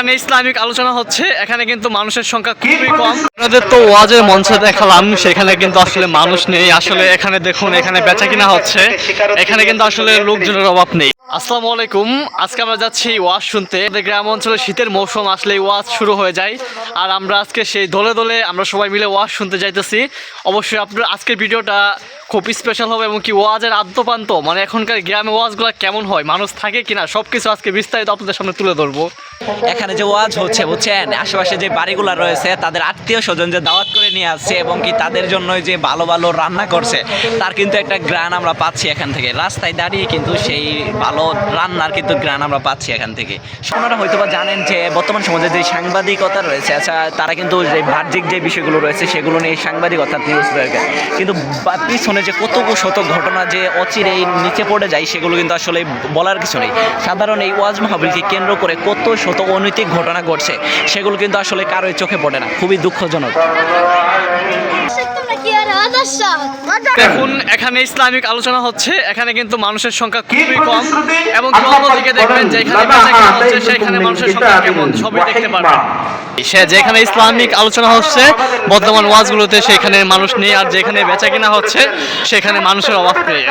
এখানে ইসলামিক আলোচনা হচ্ছে, এখানে কিন্তু মানুষের সংখ্যা খুবই কম। আপনাদের তো ওয়াজের মঞ্চে দেখালাম, সেখানে কিন্তু আসলে মানুষ নেই। আসলে এখানে দেখুন, এখানে বেচা কিনা হচ্ছে, এখানে কিন্তু আসলে লোকজনের অভাব নেই। আসসালামু আলাইকুম, আজকে আমরা যাচ্ছি ওয়াজ শুনতে। গ্রাম অঞ্চলে শীতের মৌসুম আসলেই ওয়াজ শুরু হয়ে যায়, আর আমরা আজকে সেই দলে দলে আমরা সবাই মিলে ওয়াজ শুনতে যাইতেছি। অবশ্যই আপনার আজকের ভিডিওটা খুব স্পেশাল হবে, এবং কি ওয়াজের আদ্যপান্ত মানে এখনকার গ্রামে ওয়াজগুলো কেমন হয়, মানুষ থাকে কিনা, সব কিছু আজকে বিস্তারিত আপনাদের সামনে তুলে ধরবো। এখানে যে ওয়াজ হচ্ছে বুঝছেন, আশেপাশে যে বাড়িগুলো রয়েছে তাদের আত্মীয় স্বজন যে দাওয়াত করে নিয়ে আসছে এবং কি তাদের জন্য যে ভালো ভালো রান্না করছে, তার কিন্তু একটা গ্রান আমরা পাচ্ছি এখান থেকে। রাস্তায় দাঁড়িয়ে কিন্তু সেই ভালো রান্নার কিন্তু গ্রান আমরা পাচ্ছি এখান থেকে। আপনারা হয়তো বা জানেন যে বর্তমান সমাজে যে সাংবাদিকতা রয়েছে, আচ্ছা তারা কিন্তু যে বাহ্যিক যে বিষয়গুলো রয়েছে সেগুলো নিয়ে সাংবাদিকতা নিউজ রয়েছে, কিন্তু পিছনে যে কত শত ঘটনা যে অচিরেই নিচে পড়ে যায় সেগুলো কিন্তু আসলে বলার কিছু নেই। সাধারণ এই ওয়াজ মাহফিলকে কেন্দ্র করে কত শত অনৈতিক ঘটনা ঘটছে, সেগুলো কিন্তু আসলে কারোই চোখে পড়ে না। খুবই দুঃখজনক। দেখুন, এখানে ইসলামিক আলোচনা হচ্ছে, এখানে কিন্তু মানুষের সংখ্যা খুবই কম, এবং অন্যদিকে দেখবেন যেখানে বেচা কিনা হচ্ছে সেখানে মানুষের সংখ্যা কেমন সবই দেখতে পারবেন। সে যেখানে ইসলামিক আলোচনা হচ্ছে বর্তমান ওয়াজগুলোতে সেখানে মানুষ নেই, আর যেখানে বেচা কিনা হচ্ছে সেখানে মানুষের অভাব নেই।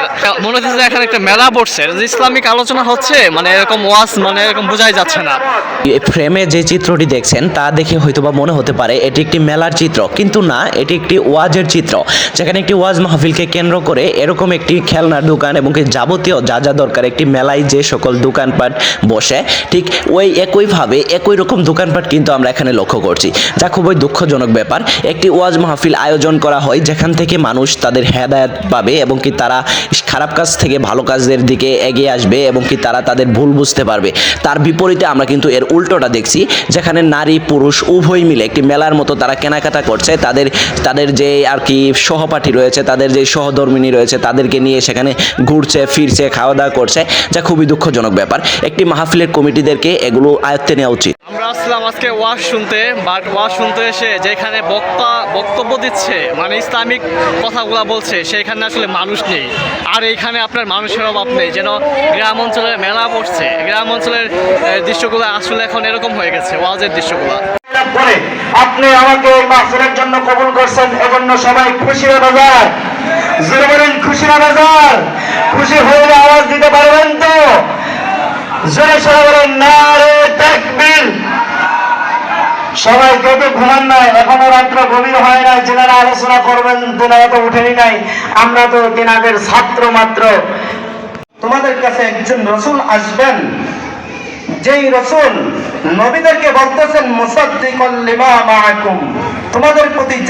মনে হচ্ছে যে এখানে একটা মেলা পড়ছে, যে ইসলামিক আলোচনা হচ্ছে, মানে এরকম ওয়াজ মানে এরকম বোঝাই যাচ্ছে না। ফ্রেমে যে চিত্রটি দেখছেন তা দেখে হয়তোবা মনে হতে পারে এটি একটি মেলার চিত্র, কিন্তু না, এটি একটি ওয়াজের চিত্র, যেখানে একটি ওয়াজ মাহফিলকে কেন্দ্র করে এরকম একটি খেলনার দোকান এবং যাবতীয় যা যা দরকার একটি মেলায় যে সকল দোকানপাট বসে, ঠিক ওই একইভাবে একই রকম দোকানপাট কিন্তু আমরা এখানে লক্ষ্য করছি, যা খুবই দুঃখজনক ব্যাপার। একটি ওয়াজ মাহফিল আয়োজন করা হয় যেখান থেকে মানুষ তাদের হেদায়েত পাবে এবং কি তারা খারাপ কাজ থেকে ভালো কাজের দিকে এগিয়ে আসবে এবং কি তারা তাদের ভুল বুঝতে পারবে। তার বিপরীতে আমরা কিন্তু এর উল্টোটা দেখছি, যেখানে নারী পুরুষ উভয় মিলে একটি মেলার মতো তারা কেনাকাটা করছে, তাদের যে আর কি সহপাঠী রয়েছে, তাদের যে সহধর্মিনী রয়েছে তাদেরকে নিয়ে সেখানে ঘুরছে ফিরছে, খাওয়া দাওয়া করছে, যা খুবই দুঃখজনক ব্যাপার। একটি মাহফিলের কমিটিদেরকে এগুলো আয়ত্তে নেওয়া উচিত। আমরা আসলাম আজকে ওয়াজ শুনতে, বাট ওয়াজ শুনতে এসে যেখানে বক্তব্য দিচ্ছে, মানে ইসলামিক কথাগুলো বলছে, সেখানে আসলে মানুষ নেই, আর এইখানে আপনার মানুষের অভাব নেই। যেন গ্রাম অঞ্চলের মেলা বসছে, গ্রাম অঞ্চলের দৃশ্যগুলো আসলে এখন এরকম হয়ে গেছে ওয়াজের দৃশ্যগুলো। আপনি আমাকে এই মাহফিলের জন্য কবুল করছেন, এজন্য সবাই খুশির বাজার, জোরে বলেন খুশির বাজার। খুশি হয়ে আওয়াজ দিতে পারবেন তো? জোরে সবাই বলেন নারে তাকবীর। সবাই কেউ ঘুমান নাই, এখনো রাত্র গভীর হয় নাই, যেনারা আলোচনা করবেন তেনারা তো উঠেনি নাই, আমরা তো তেনাদের ছাত্র মাত্র। তোমাদের কাছে একজন রসুল আসবেন, যেই রসুল নবীদেরকে বলতেছেন মুসাদ্দিকুল লিমা মাআকুম, তোমাদের প্রতি যে